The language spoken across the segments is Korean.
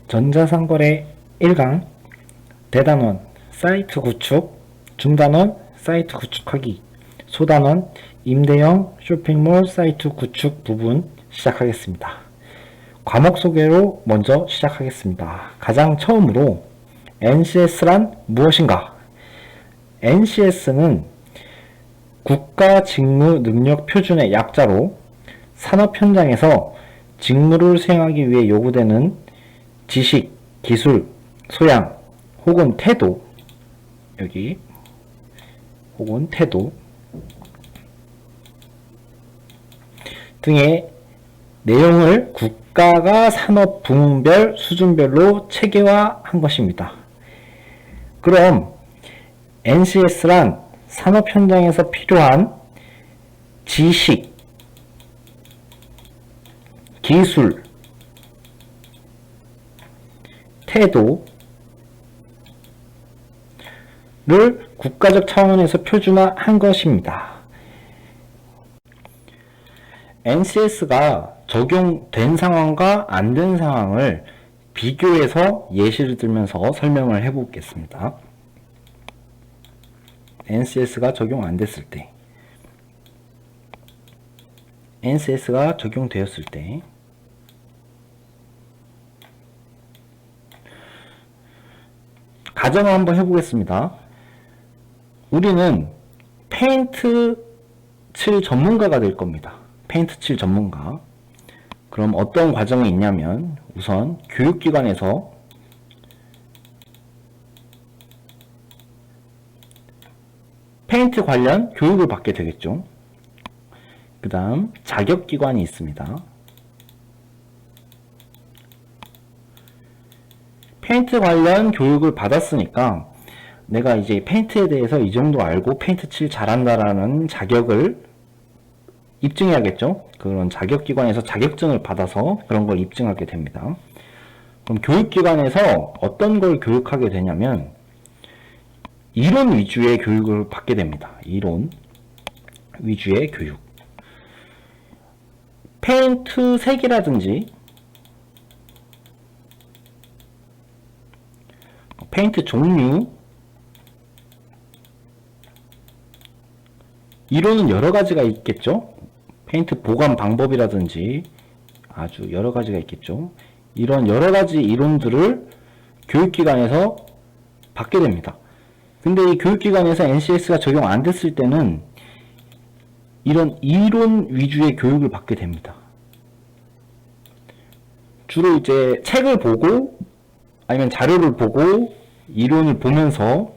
전자상거래 1강 대단원 사이트 구축, 중단원 사이트 구축하기, 소단원 임대형 쇼핑몰 사이트 구축 부분 시작하겠습니다. 과목 소개로 먼저 시작하겠습니다. 가장 처음으로 NCS란 무엇인가? NCS는 국가직무능력표준의 약자로 산업 현장에서 직무를 수행하기 위해 요구되는 지식, 기술, 소양, 혹은 태도, 여기, 혹은 태도 등의 내용을 국가가 산업 부문별 수준별로 체계화한 것입니다. 그럼 NCS란 산업 현장에서 필요한 지식, 기술, 태도를 국가적 차원에서 표준화한 것입니다. NCS가 적용된 상황과 안 된 상황을 비교해서 예시를 들면서 설명을 해보겠습니다. NCS가 적용 안 됐을 때, NCS가 적용되었을 때, 가정을 한번 해보겠습니다. 우리는 페인트 칠 전문가가 될 겁니다. 페인트 칠 전문가. 그럼 어떤 과정이 있냐면 우선 교육기관에서 페인트 관련 교육을 받게 되겠죠. 그 다음 자격기관이 있습니다. 페인트 관련 교육을 받았으니까 내가 이제 페인트에 대해서 이 정도 알고 페인트 칠 잘한다라는 자격을 입증해야겠죠. 그런 자격기관에서 자격증을 받아서 그런 걸 입증하게 됩니다. 그럼 교육기관에서 어떤 걸 교육하게 되냐면 이론 위주의 교육을 받게 됩니다. 이론 위주의 교육. 페인트 색이라든지 페인트 종류, 이론은 여러 가지가 있겠죠. 페인트 보관 방법이라든지 아주 여러 가지가 있겠죠. 이런 여러 가지 이론들을 교육기관에서 받게 됩니다. 근데 이 교육기관에서 NCS가 적용 안 됐을 때는 이런 이론 위주의 교육을 받게 됩니다. 주로 이제 책을 보고 아니면 자료를 보고 이론을 보면서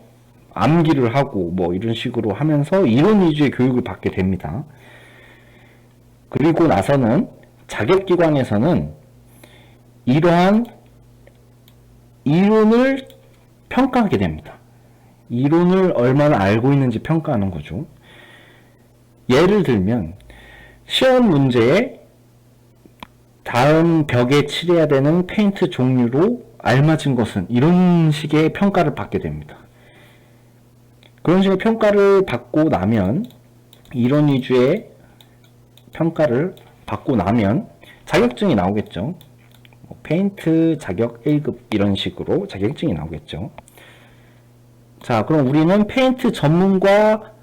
암기를 하고 뭐 이런 식으로 하면서 이론 위주의 교육을 받게 됩니다. 그리고 나서는 자격기관에서는 이러한 이론을 평가하게 됩니다. 이론을 얼마나 알고 있는지 평가하는 거죠. 예를 들면 시험 문제에 다음 벽에 칠해야 되는 페인트 종류로 알맞은 것은 이런 식의 평가를 받게 됩니다. 그런 식의 평가를 받고 나면 이론 위주의 평가를 받고 나면 자격증이 나오겠죠. 페인트 자격 1급 이런 식으로 자격증이 나오겠죠. 자, 그럼 우리는 페인트 전문가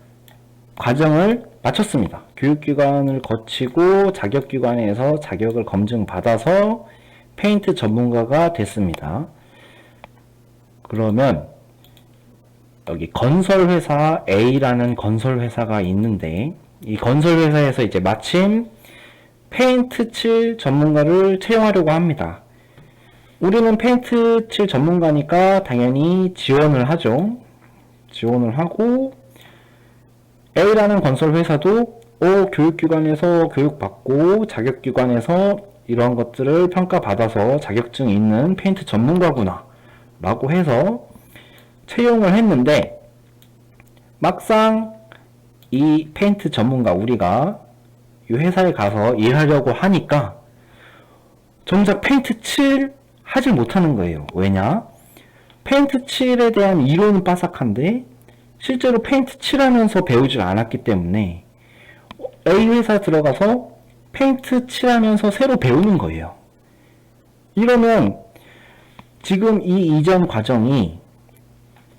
과정을 마쳤습니다. 교육기관을 거치고 자격기관에서 자격을 검증받아서 페인트 전문가가 됐습니다. 그러면 여기 건설회사 A라는 건설회사가 있는데 이 건설회사에서 이제 마침 페인트 칠 전문가를 채용하려고 합니다. 우리는 페인트 칠 전문가니까 당연히 지원을 하죠. 지원을 하고 A라는 건설회사도 교육기관에서 교육받고 자격기관에서 이러한 것들을 평가받아서 자격증이 있는 페인트 전문가구나 라고 해서 채용을 했는데 막상 이 페인트 전문가 우리가 이 회사에 가서 일하려고 하니까 정작 페인트 칠 하지 못하는 거예요. 왜냐? 페인트 칠에 대한 이론은 빠삭한데 실제로 페인트 칠하면서 배우질 않았기 때문에 A 회사 들어가서 페인트 칠하면서 새로 배우는 거예요. 이러면 지금 이 이전 과정이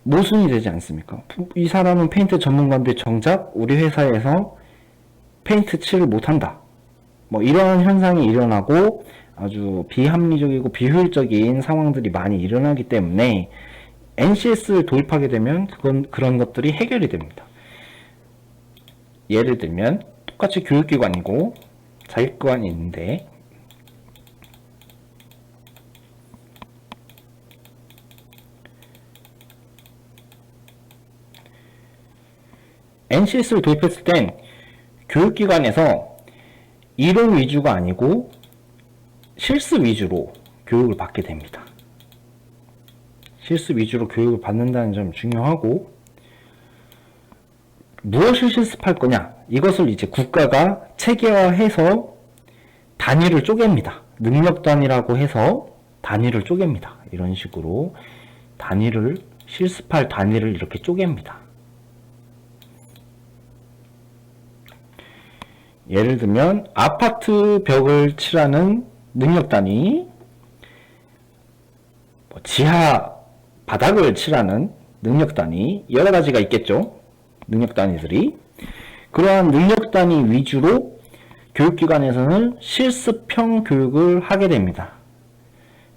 모순이 되지 않습니까? 이 사람은 페인트 전문가인데 정작 우리 회사에서 페인트 칠을 못한다. 뭐 이러한 현상이 일어나고 아주 비합리적이고 비효율적인 상황들이 많이 일어나기 때문에 NCS를 도입하게 되면 그런 것들이 해결이 됩니다. 예를 들면 똑같이 교육기관이고 자격기관이 있는데 NCS를 도입했을 땐 교육기관에서 이론 위주가 아니고 실습 위주로 교육을 받게 됩니다. 실습 위주로 교육을 받는다는 점 중요하고, 무엇을 실습할 거냐, 이것을 이제 국가가 체계화해서 단위를 쪼갭니다. 능력 단위라고 해서 단위를 쪼갭니다. 이런 식으로 실습할 단위를 이렇게 쪼갭니다. 예를 들면 아파트 벽을 칠하는 능력 단위, 지하 바닥을 칠하는 능력 단위, 여러 가지가 있겠죠. 능력 단위들이. 그러한 능력 단위 위주로 교육기관에서는 실습형 교육을 하게 됩니다.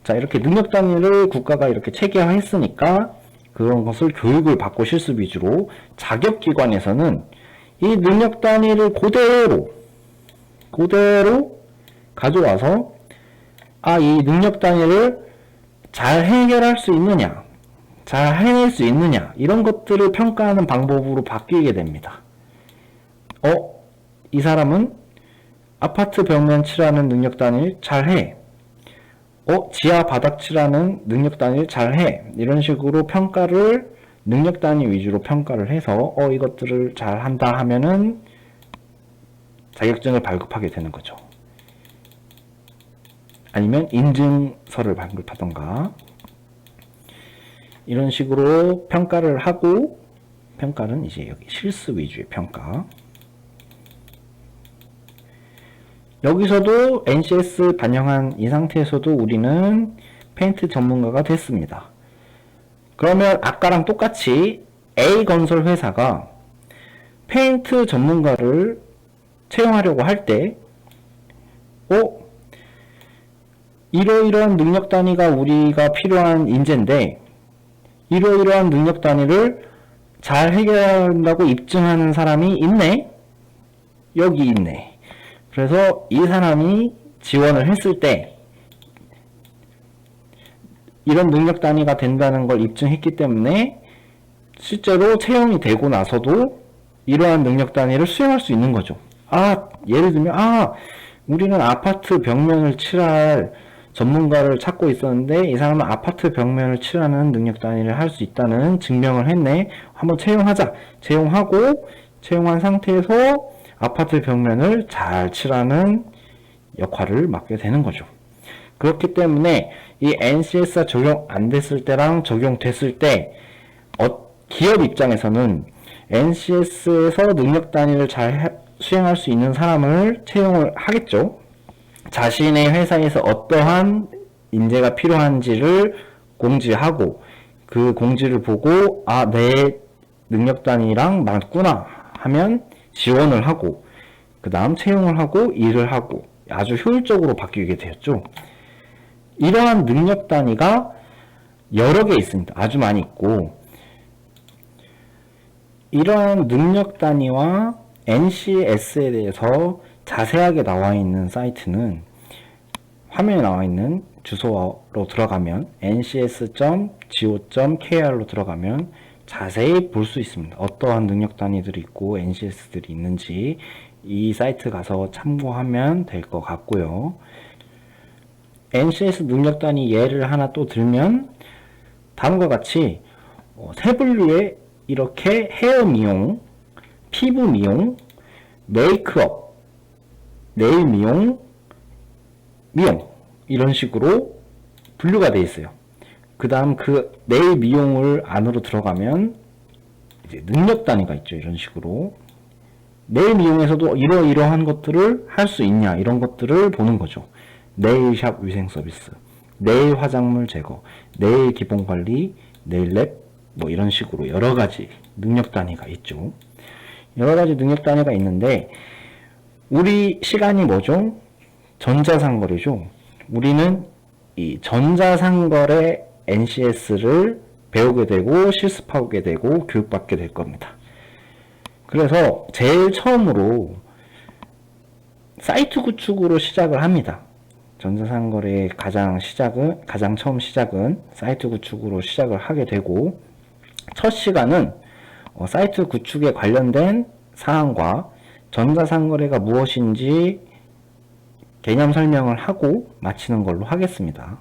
자, 이렇게 능력 단위를 국가가 이렇게 체계화했으니까 그런 것을 교육을 받고 실습 위주로, 자격기관에서는 이 능력 단위를 그대로 가져와서 이 능력 단위를 잘 해결할 수 있느냐, 잘 해낼 수 있느냐, 이런 것들을 평가하는 방법으로 바뀌게 됩니다. 이 사람은 아파트 벽면 칠하는 능력 단위를 잘해. 지하 바닥 칠하는 능력 단위를 잘해. 이런 식으로 능력 단위 위주로 평가를 해서 이것들을 잘한다 하면은 자격증을 발급하게 되는 거죠. 아니면 인증서를 발급하던가, 이런 식으로 평가를 하고, 평가는 이제 여기 실습 위주의 평가. 여기서도 NCS 반영한 이 상태에서도 우리는 페인트 전문가가 됐습니다. 그러면 아까랑 똑같이 A건설 회사가 페인트 전문가를 채용하려고 할 때, 이러이러한 능력 단위가 우리가 필요한 인재인데, 이러이러한 능력 단위를 잘 해결한다고 입증하는 사람이 있네? 여기 있네. 그래서 이 사람이 지원을 했을 때, 이런 능력 단위가 된다는 걸 입증했기 때문에, 실제로 채용이 되고 나서도 이러한 능력 단위를 수행할 수 있는 거죠. 예를 들면, 우리는 아파트 벽면을 칠할 전문가를 찾고 있었는데, 이 사람은 아파트 벽면을 칠하는 능력 단위를 할 수 있다는 증명을 했네. 한번 채용하자. 채용한 상태에서 아파트 벽면을 잘 칠하는 역할을 맡게 되는 거죠. 그렇기 때문에 이 NCS가 적용 안 됐을 때랑 적용됐을 때, 기업 입장에서는 NCS에서 능력 단위를 잘 수행할 수 있는 사람을 채용을 하겠죠. 자신의 회사에서 어떠한 인재가 필요한지를 공지하고, 그 공지를 보고 내 능력 단위랑 맞구나 하면 지원을 하고, 그 다음 채용을 하고 일을 하고, 아주 효율적으로 바뀌게 되었죠. 이러한 능력 단위가 여러 개 있습니다. 아주 많이 있고, 이러한 능력 단위와 NCS에 대해서 자세하게 나와 있는 사이트는 화면에 나와 있는 주소로 들어가면 ncs.go.kr로 들어가면 자세히 볼 수 있습니다. 어떠한 능력 단위들이 있고 NCS들이 있는지 이 사이트 가서 참고하면 될 것 같고요. NCS 능력 단위 예를 하나 또 들면 다음과 같이 세 분류의 이렇게 헤어 미용, 피부 미용, 메이크업, 네일 미용, 이런 식으로 분류가 되어 있어요. 그 다음 그 네일 미용을 안으로 들어가면 이제 능력 단위가 있죠. 이런 식으로 네일 미용에서도 이러이러한 것들을 할 수 있냐, 이런 것들을 보는 거죠. 네일샵 위생 서비스. 내일 화작물 제거, 내일 기본 관리, 내일 랩, 뭐 이런 식으로 여러 가지 능력 단위가 있죠. 여러 가지 능력 단위가 있는데, 우리 시간이 뭐죠? 전자상거래죠. 우리는 이 전자상거래 NCS를 배우게 되고 실습하게 되고 교육받게 될 겁니다. 그래서 제일 처음으로 사이트 구축으로 시작을 합니다. 전자상거래의 가장 처음 시작은 사이트 구축으로 시작을 하게 되고, 첫 시간은 사이트 구축에 관련된 사항과 전자상거래가 무엇인지 개념 설명을 하고 마치는 걸로 하겠습니다.